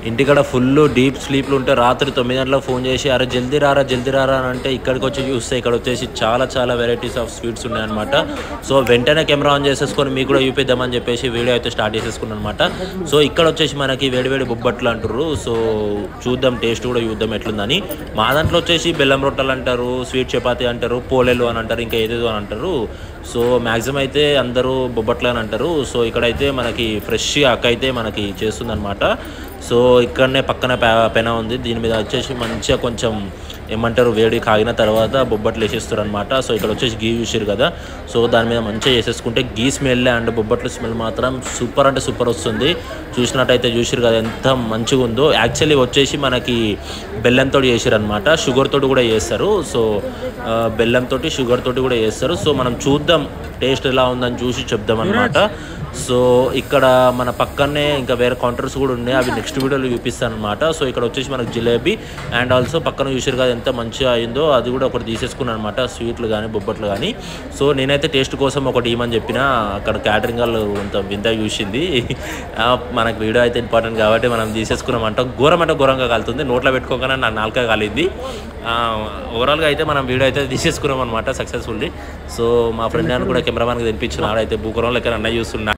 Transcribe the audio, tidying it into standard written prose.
ఇంటికాడ full deep స్లీప్లు ఉంటే రాత్రి 9 గంటలకు ఫోన్ చేసి అరే జల్దీ రారా అని అంటే ఇక్కడికి వచ్చి చూస్తే ఇక్కడ వచ్చేసి చాలా వెరైటీస్ ఆఫ్ స్వీట్స్ ఉన్నాయన్నమాట. సో వెంటనే కెమెరా ఆన్ చేసేసుకొని మీకు కూడా చూపిద్దామని చెప్పేసి వీడియో అయితే స్టార్ట్ చేసేసుకున్నాను అనమాట. సో ఇక్కడ వచ్చేసి మనకి వేడివేడి బొబ్బట్లు అంటారు. సో చూద్దాం, టేస్ట్ కూడా చూద్దాం ఎట్లుందని. మా దాంట్లో వచ్చేసి బెల్లం రొట్టెలు అంటారు, స్వీట్ చపాతీ అంటారు, పోలేలు అని అంటారు, ఇంకా ఏదేదో అని అంటారు. సో మ్యాక్సిమం అయితే అందరూ బొబ్బట్లు అని అంటారు. సో ఇక్కడైతే మనకి ఫ్రెష్గా అక్క అయితే మనకి చేస్తుందన్నమాట. సో ఇక్కడనే పక్కన పెన ఉంది, దీని మీద వచ్చేసి మంచిగా కొంచెం ఏమంటారు వేడి కాగిన తర్వాత బొబ్బట్లు వేసేస్తారు అనమాట. సో ఇక్కడ వచ్చేసి గీ చూసారు కదా, సో దాని మీద మంచిగా వేసేసుకుంటే గీ స్మెల్ అండ్ బొబ్బట్లు స్మెల్ మాత్రం సూపర్ అంటే సూపర్ వస్తుంది. చూసినట్టయితే చూసారు కదా ఎంత మంచిగా ఉందో. యాక్చువల్లీ వచ్చేసి మనకి బెల్లంతో చేసారు అనమాట, షుగర్ తోటి కూడా చేస్తారు. సో బెల్లంతో షుగర్ తోటి కూడా చేస్తారు. సో మనం చూద్దాం టేస్ట్ ఎలా ఉందని చూసి చెప్దాం అనమాట. సో ఇక్కడ మన పక్కనే ఇంకా వేరే కౌంటర్స్ కూడా ఉన్నాయి, అవి నెక్స్ట్ వీడియోలో చూపిస్తాను అనమాట. సో ఇక్కడ వచ్చేసి మనకు జిలేబీ అండ్ ఆల్సో పక్కన చూసారు కదా ఎంత మంచిగా అయిందో, అది కూడా ఒకటి తీసేసుకున్నాను అనమాట, స్వీట్లు కానీ బొబ్బట్లు కానీ. సో నేనైతే టేస్ట్ కోసం ఒకటి ఇవ్వమని చెప్పిన, అక్కడ క్యాటరింగ్ వాళ్ళు అంత వింత చూసింది. మనకు వీడియో అయితే ఇంపార్టెంట్ కాబట్టి మనం తీసేసుకున్నామంట. ఘోరం అంటే ఘోరంగా కాలుతుంది, నోట్లో పెట్టుకోగానే నా నాలుక కాలింది. ఓవరాల్గా అయితే మనం వీడియో అయితే తీసేసుకున్నాం అనమాట సక్సెస్ఫుల్లీ. సో మా ఫ్రెండ్ అని కూడా కెమెరామ్యాన్కి తెప్పించిన, ఆడైతే భూకరం లెక్క అన్నయ్య చూస్తున్నా.